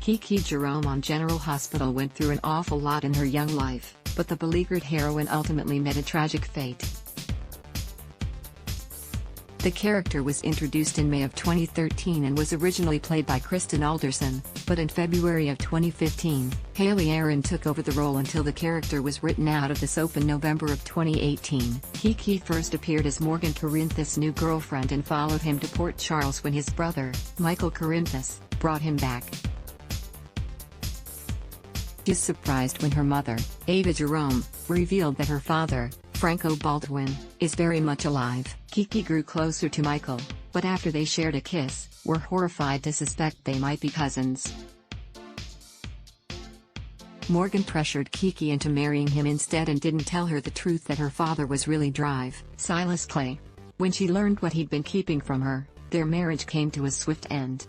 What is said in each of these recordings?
Kiki Jerome on General Hospital went through an awful lot in her young life, but the beleaguered heroine ultimately met a tragic fate. The character was introduced in May of 2013 and was originally played by Kristen Alderson, but in February of 2015, Haley Aaron took over the role until the character was written out of the soap in November of 2018. Kiki first appeared as Morgan Corinthus' new girlfriend and followed him to Port Charles when his brother, Michael Corinthus, brought him back. She was surprised when her mother, Ava Jerome, revealed that her father, Franco Baldwin, is very much alive. Kiki grew closer to Michael, but after they shared a kiss, were horrified to suspect they might be cousins. Morgan pressured Kiki into marrying him instead and didn't tell her the truth that her father was really Drive Silas Clay. When she learned what he'd been keeping from her, their marriage came to a swift end.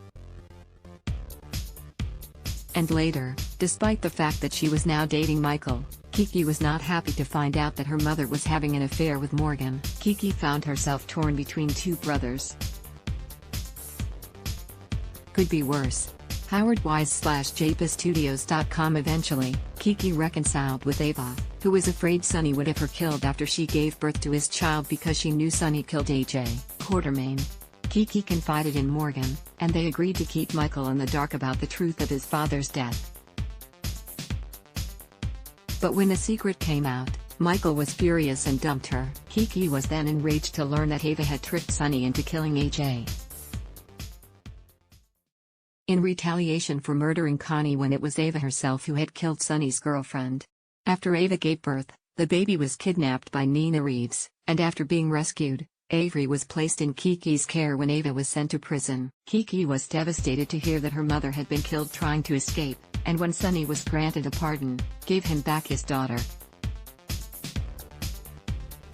And later, despite the fact that she was now dating Michael, Kiki was not happy to find out that her mother was having an affair with Morgan. Kiki found herself torn between two brothers. Could be worse. Howard Wise/JPStudios.com. Eventually, Kiki reconciled with Ava, who was afraid Sonny would have her killed after she gave birth to his child because she knew Sonny killed AJ Quartermain. Kiki confided in Morgan, and they agreed to keep Michael in the dark about the truth of his father's death. But when the secret came out, Michael was furious and dumped her. Kiki was then enraged to learn that Ava had tricked Sonny into killing AJ. In retaliation for murdering Connie when it was Ava herself who had killed Sonny's girlfriend. After Ava gave birth, the baby was kidnapped by Nina Reeves, and after being rescued, Avery was placed in Kiki's care when Ava was sent to prison. Kiki was devastated to hear that her mother had been killed trying to escape, and when Sonny was granted a pardon, gave him back his daughter.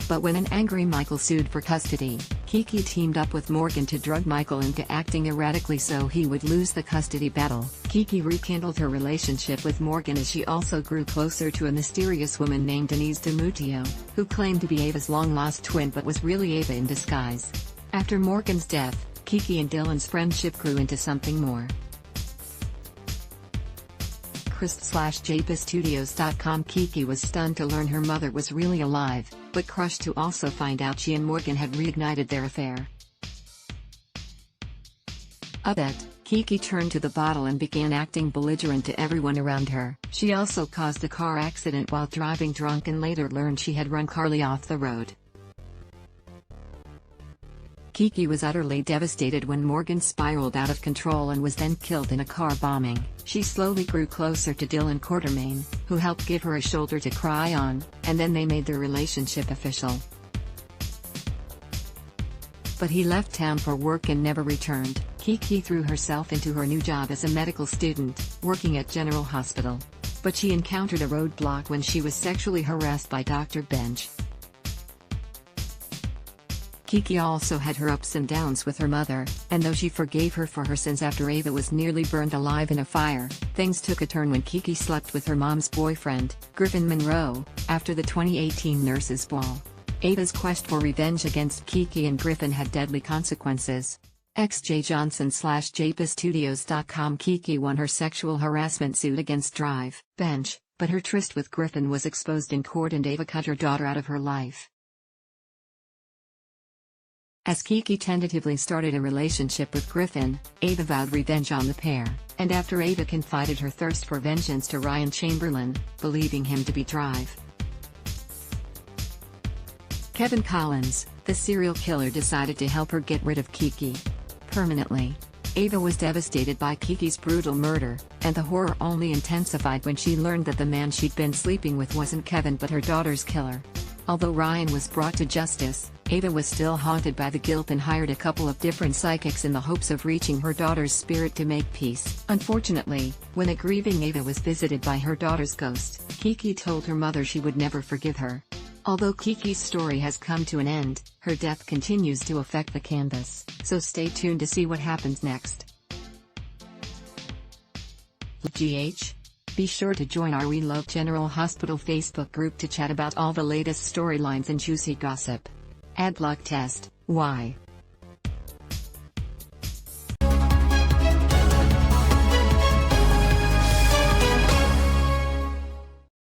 But when an angry Michael sued for custody, Kiki teamed up with Morgan to drug Michael into acting erratically so he would lose the custody battle. Kiki rekindled her relationship with Morgan as she also grew closer to a mysterious woman named Denise DiMuttio, who claimed to be Ava's long-lost twin but was really Ava in disguise. After Morgan's death, Kiki and Dylan's friendship grew into something more. Chris/JPStudios.com. Kiki was stunned to learn her mother was really alive, but crushed to also find out she and Morgan had reignited their affair. Upset, Kiki turned to the bottle and began acting belligerent to everyone around her. She also caused a car accident while driving drunk and later learned she had run Carly off the road. Kiki was utterly devastated when Morgan spiraled out of control and was then killed in a car bombing. She slowly grew closer to Dylan Quartermain, who helped give her a shoulder to cry on, and then they made their relationship official. But he left town for work and never returned. Kiki threw herself into her new job as a medical student, working at General Hospital. But she encountered a roadblock when she was sexually harassed by Dr. Bench. Kiki also had her ups and downs with her mother, and though she forgave her for her sins after Ava was nearly burned alive in a fire, things took a turn when Kiki slept with her mom's boyfriend, Griffin Monroe, after the 2018 Nurses' Ball. Ava's quest for revenge against Kiki and Griffin had deadly consequences. XJJohnson/JPStudios.com. Kiki won her sexual harassment suit against Drive Bench, but her tryst with Griffin was exposed in court and Ava cut her daughter out of her life. As Kiki tentatively started a relationship with Griffin, Ava vowed revenge on the pair, and after Ava confided her thirst for vengeance to Ryan Chamberlain, believing him to be Drive Kevin Collins, the serial killer decided to help her get rid of Kiki permanently. Ava was devastated by Kiki's brutal murder, and the horror only intensified when she learned that the man she'd been sleeping with wasn't Kevin but her daughter's killer. Although Ryan was brought to justice, Ava was still haunted by the guilt and hired a couple of different psychics in the hopes of reaching her daughter's spirit to make peace. Unfortunately, when a grieving Ava was visited by her daughter's ghost, Kiki told her mother she would never forgive her. Although Kiki's story has come to an end, her death continues to affect the canvas, so stay tuned to see what happens next. GH? Be sure to join our We Love General Hospital Facebook group to chat about all the latest storylines and juicy gossip. Ad block test, why?